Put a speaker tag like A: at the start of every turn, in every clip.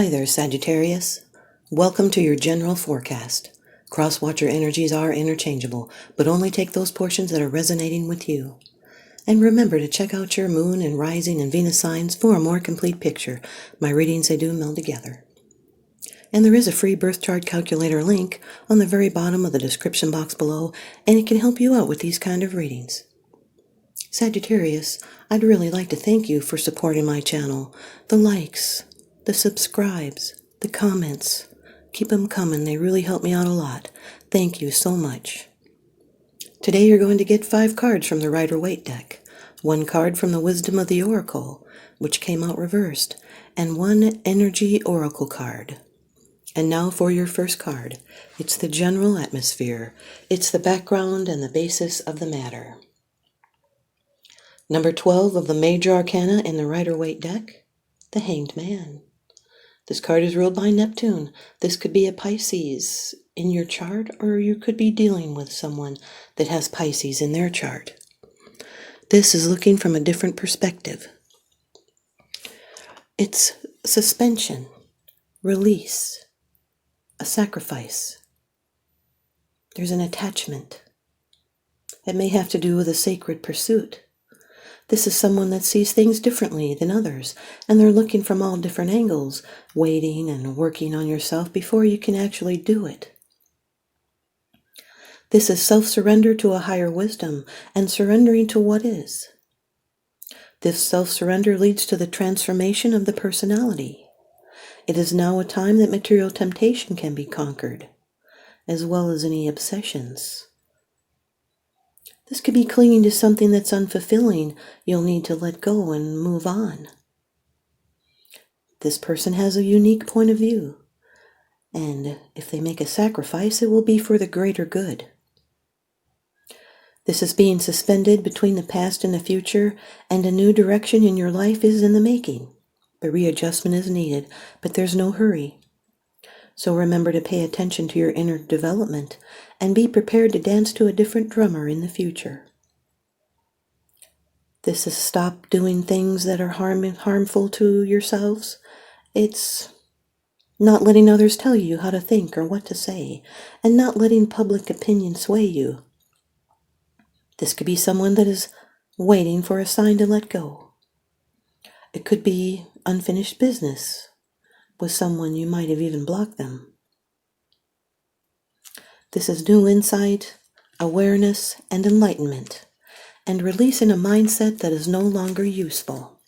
A: Hi there, Sagittarius. Welcome to your general forecast. Cross-watcher energies are interchangeable, but only take those portions that are resonating with you. And remember to check out your moon and rising and Venus signs for a more complete picture. My readings, they do meld together. And there is a free birth chart calculator link on the very bottom of the description box below, and it can help you out with these kind of readings. Sagittarius, I'd really like to thank you for supporting my channel. The likes, the subscribes, the comments. Keep them coming. They really help me out a lot. Thank you so much. Today you're going to get 5 cards from the Rider-Waite deck, 1 card from the Wisdom of the Oracle, which came out reversed, and 1 Energy Oracle card. And now for your first card. It's the general atmosphere. It's the background and the basis of the matter. Number 12 of the Major Arcana in the Rider-Waite deck, the Hanged Man. This card is ruled by Neptune. This could be a Pisces in your chart, or you could be dealing with someone that has Pisces in their chart. This is looking from a different perspective. It's suspension, release, a sacrifice. There's an attachment. It may have to do with a sacred pursuit. This is someone that sees things differently than others, and they're looking from all different angles, waiting and working on yourself before you can actually do it. This is self-surrender to a higher wisdom and surrendering to what is. This self-surrender leads to the transformation of the personality. It is now a time that material temptation can be conquered, as well as any obsessions. This could be clinging to something that's unfulfilling. You'll need to let go and move on. This person has a unique point of view, and if they make a sacrifice, it will be for the greater good. This is being suspended between the past and the future, and a new direction in your life is in the making. The readjustment is needed, but there's no hurry. So remember to pay attention to your inner development and be prepared to dance to a different drummer in the future. This is stop doing things that are harmful to yourselves. It's not letting others tell you how to think or what to say, and not letting public opinion sway you. This could be someone that is waiting for a sign to let go. It could be unfinished business with someone you might have even blocked them. This is new insight, awareness, and enlightenment, and releasing a mindset that is no longer useful.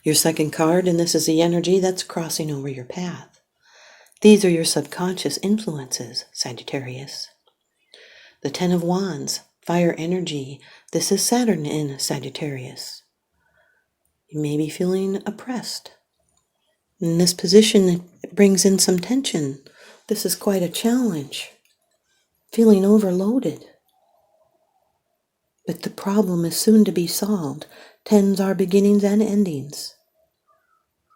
A: Your second card, and this is the energy that's crossing over your path. These are your subconscious influences, Sagittarius. The 10 of Wands, fire energy. This is Saturn in Sagittarius. You may be feeling oppressed. In this position, it brings in some tension. This is quite a challenge. Feeling overloaded. But the problem is soon to be solved. 10s are beginnings and endings.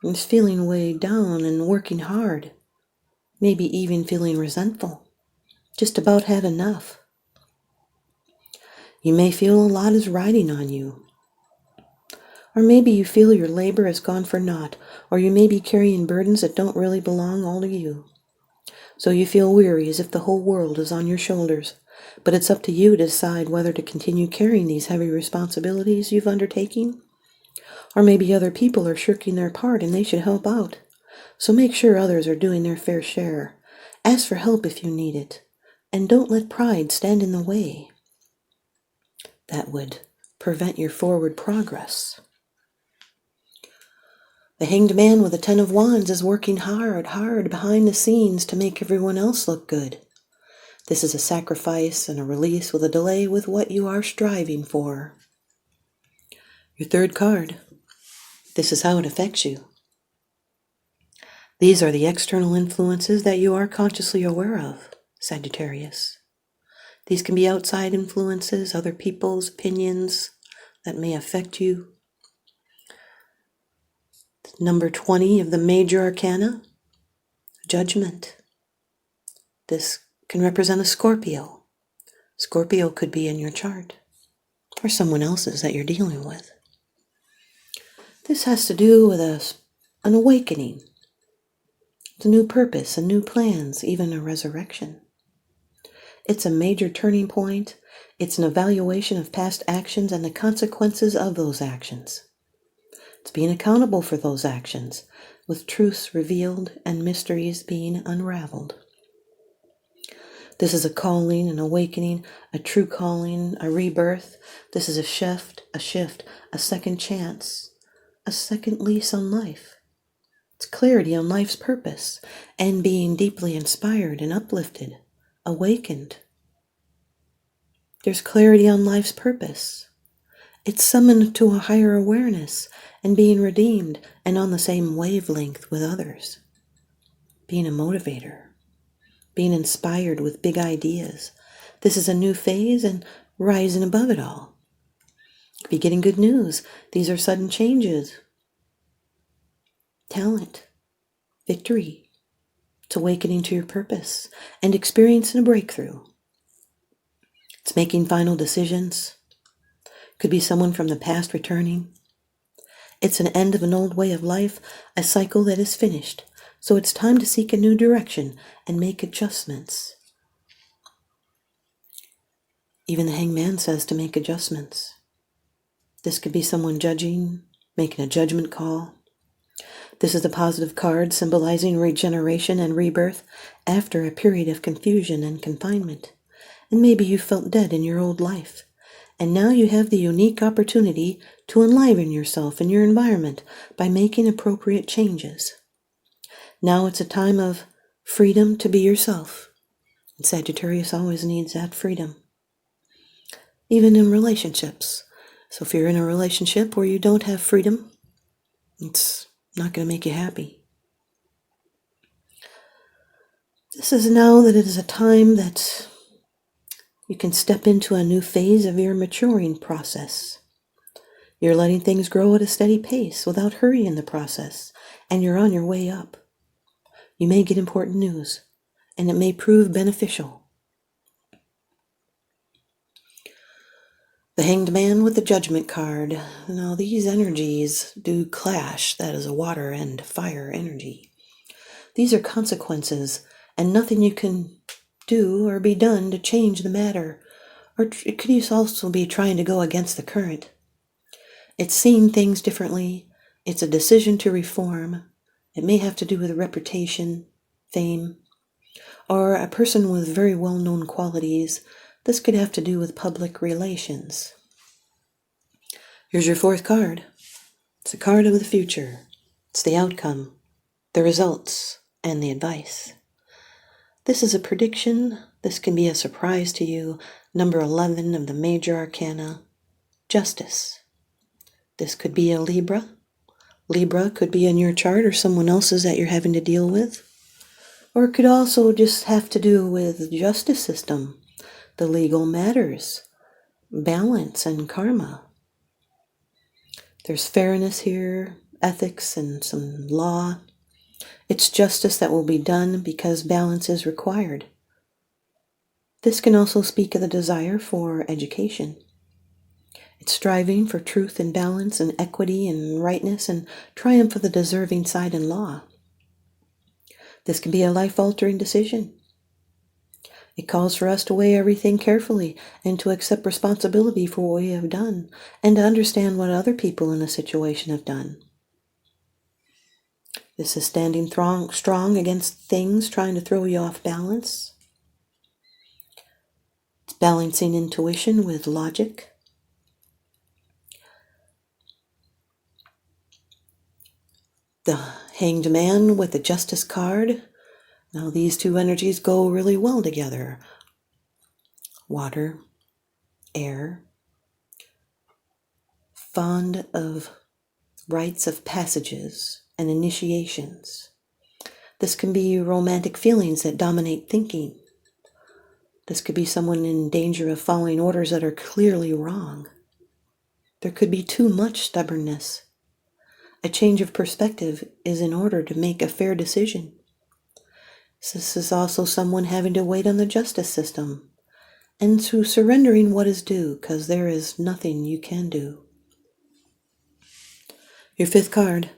A: And feeling weighed down and working hard. Maybe even feeling resentful. Just about had enough. You may feel a lot is riding on you. Or maybe you feel your labor has gone for naught, or you may be carrying burdens that don't really belong all to you. So you feel weary as if the whole world is on your shoulders, but it's up to you to decide whether to continue carrying these heavy responsibilities you've undertaken. Or maybe other people are shirking their part and they should help out. So make sure others are doing their fair share. Ask for help if you need it, and don't let pride stand in the way. That would prevent your forward progress. The Hanged Man with the 10 of Wands is working hard behind the scenes to make everyone else look good. This is a sacrifice and a release with a delay with what you are striving for. Your third card. This is how it affects you. These are the external influences that you are consciously aware of, Sagittarius. These can be outside influences, other people's opinions that may affect you. Number 20 of the Major Arcana, Judgment. This can represent a Scorpio. Scorpio could be in your chart, or someone else's that you're dealing with. This has to do with a an awakening. It's a new purpose, and new plans, even a resurrection. It's a major turning point. It's an evaluation of past actions and the consequences of those actions. It's being accountable for those actions, with truths revealed and mysteries being unraveled. This is a calling, an awakening, a true calling, a rebirth. This is a shift, a second chance, a second lease on life. It's clarity on life's purpose and being deeply inspired and uplifted, awakened. There's clarity on life's purpose. It's summoned to a higher awareness and being redeemed and on the same wavelength with others. Being a motivator. Being inspired with big ideas. This is a new phase and rising above it all. Be getting good news. These are sudden changes. Talent. Victory. It's awakening to your purpose and experiencing a breakthrough. It's making final decisions. Could be someone from the past returning. It's an end of an old way of life, a cycle that is finished. So it's time to seek a new direction and make adjustments. Even the hangman says to make adjustments. This could be someone judging, making a judgment call. This is a positive card symbolizing regeneration and rebirth after a period of confusion and confinement. And maybe you felt dead in your old life. And now you have the unique opportunity to enliven yourself and your environment by making appropriate changes. Now it's a time of freedom to be yourself. And Sagittarius always needs that freedom. Even in relationships. So if you're in a relationship where you don't have freedom, it's not going to make you happy. This is now that it is a time that you can step into a new phase of your maturing process. You're letting things grow at a steady pace without hurry in the process, and you're on your way up. You may get important news, and it may prove beneficial. The Hanged Man with the Judgment card. Now, these energies do clash. That is a water and fire energy. These are consequences, and nothing you can do or be done to change the matter. Or it could also be trying to go against the current. It's seeing things differently. It's a decision to reform. It may have to do with reputation, fame, or a person with very well-known qualities. This could have to do with public relations. Here's your fourth card. It's a card of the future. It's the outcome, the results, and the advice. This is a prediction. This can be a surprise to you. Number 11 of the major arcana, justice. This could be a Libra. Libra could be in your chart or someone else's that you're having to deal with. Or it could also just have to do with the justice system, the legal matters, balance and karma. There's fairness here, ethics and some law. It's justice that will be done because balance is required. This can also speak of the desire for education. It's striving for truth and balance and equity and rightness and triumph of the deserving side in law. This can be a life-altering decision. It calls for us to weigh everything carefully and to accept responsibility for what we have done and to understand what other people in a situation have done. This is standing strong against things trying to throw you off balance. It's balancing intuition with logic. The Hanged Man with the Justice card. Now these two energies go really well together. Water, air, fond of rites of passages and initiations. This can be romantic feelings that dominate thinking. This could be someone in danger of following orders that are clearly wrong. There could be too much stubbornness. A change of perspective is in order to make a fair decision. This is also someone having to wait on the justice system and to surrendering what is due, because there is nothing you can do. Your fifth card.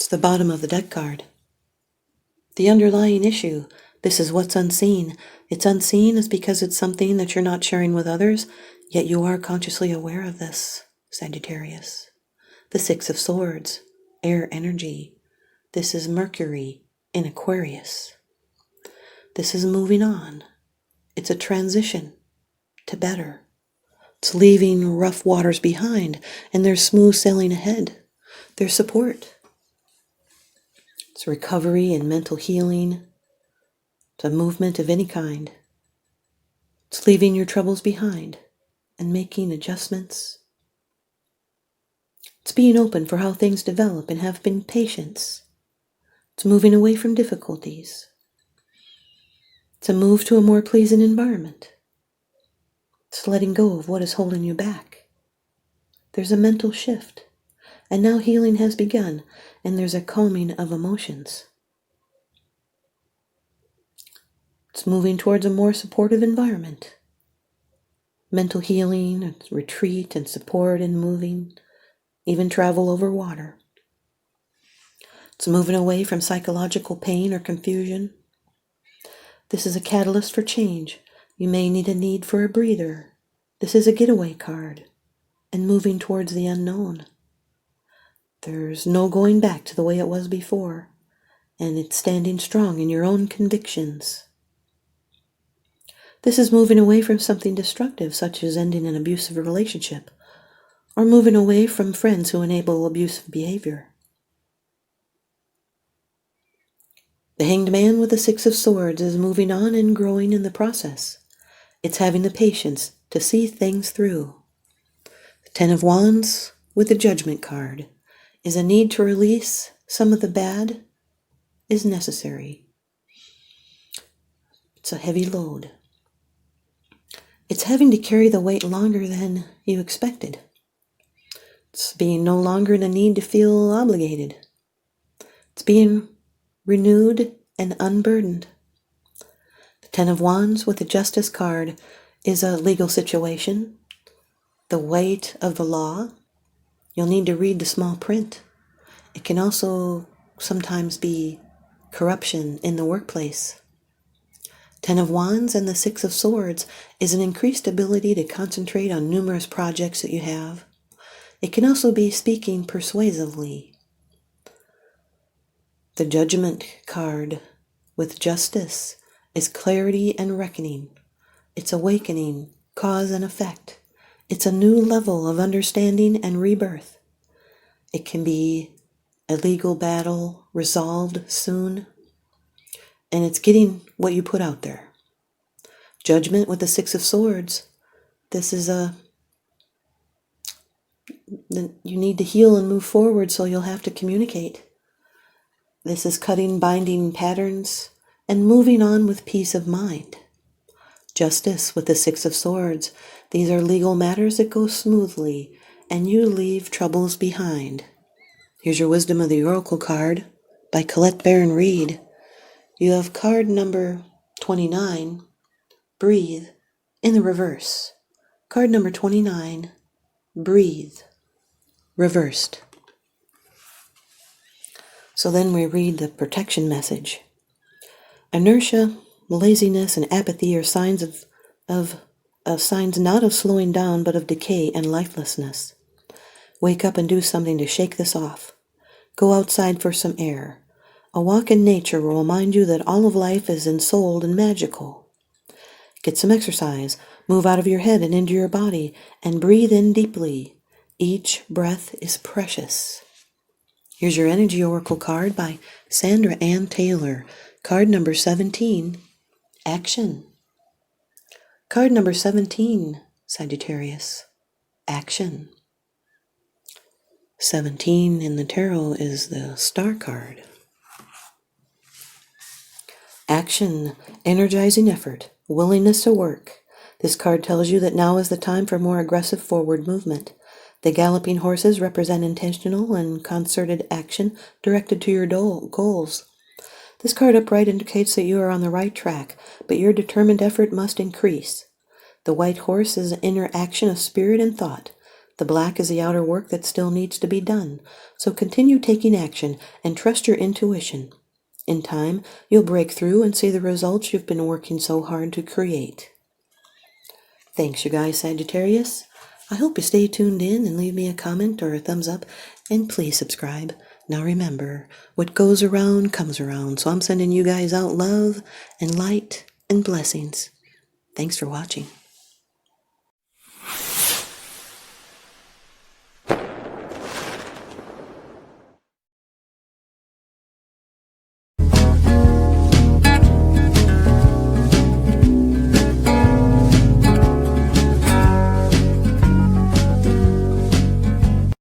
A: It's the bottom of the deck card. The underlying issue. This is what's unseen. It's unseen is because it's something that you're not sharing with others, yet you are consciously aware of this, Sagittarius. The Six of Swords, air energy. This is Mercury in Aquarius. This is moving on. It's a transition to better. It's leaving rough waters behind, and there's smooth sailing ahead. There's support. It's recovery and mental healing. It's a movement of any kind. It's leaving your troubles behind and making adjustments. It's being open for how things develop and having patience. It's moving away from difficulties. It's a move to a more pleasing environment. It's letting go of what is holding you back. There's a mental shift, and now healing has begun, and there's a calming of emotions. It's moving towards a more supportive environment. Mental healing, retreat and support and moving, even travel over water. It's moving away from psychological pain or confusion. This is a catalyst for change. You may need a need for a breather. This is a getaway card and moving towards the unknown. There's no going back to the way it was before, and it's standing strong in your own convictions. This is moving away from something destructive, such as ending an abusive relationship, or moving away from friends who enable abusive behavior. The Hanged Man with the Six of Swords is moving on and growing in the process. It's having the patience to see things through. The Ten of Wands with the Judgment card is a need to release some of the bad is necessary. It's a heavy load. It's having to carry the weight longer than you expected. It's being no longer in a need to feel obligated. It's being renewed and unburdened. The Ten of Wands with the Justice card is a legal situation. The weight of the law. You'll need to read the small print. It can also sometimes be corruption in the workplace. Ten of Wands and the Six of Swords is an increased ability to concentrate on numerous projects that you have. It can also be speaking persuasively. The Judgment card with Justice is clarity and reckoning. It's awakening, cause and effect. It's a new level of understanding and rebirth. It can be a legal battle resolved soon, and it's getting what you put out there. Judgment with the Six of Swords. This is you need to heal and move forward, so you'll have to communicate. This is cutting binding patterns and moving on with peace of mind. Justice with the Six of Swords. These are legal matters that go smoothly, and you leave troubles behind. Here's your Wisdom of the Oracle card by Colette Baron Reed. You have card number 29, Breathe, in the reverse. Card number 29, Breathe, reversed. So then we read the protection message. Inertia, laziness, and apathy are signs of signs not of slowing down, but of decay and lifelessness. Wake up and do something to shake this off. Go outside for some air. A walk in nature will remind you that all of life is ensouled and magical. Get some exercise. Move out of your head and into your body, and breathe in deeply. Each breath is precious. Here's your Energy Oracle card by Sandra Ann Taylor. Card number 17, Action. Card number 17, Sagittarius, Action. 17 in the tarot is the Star card. Action, energizing effort, willingness to work. This card tells you that now is the time for more aggressive forward movement. The galloping horses represent intentional and concerted action directed to your goals. This card upright indicates that you are on the right track, but your determined effort must increase. The white horse is an inner action of spirit and thought. The black is the outer work that still needs to be done. So continue taking action and trust your intuition. In time, you'll break through and see the results you've been working so hard to create. Thanks, you guys, Sagittarius. I hope you stay tuned in and leave me a comment or a thumbs up, and please subscribe. Now remember, what goes around comes around, so I'm sending you guys out love and light and blessings. Thanks for watching.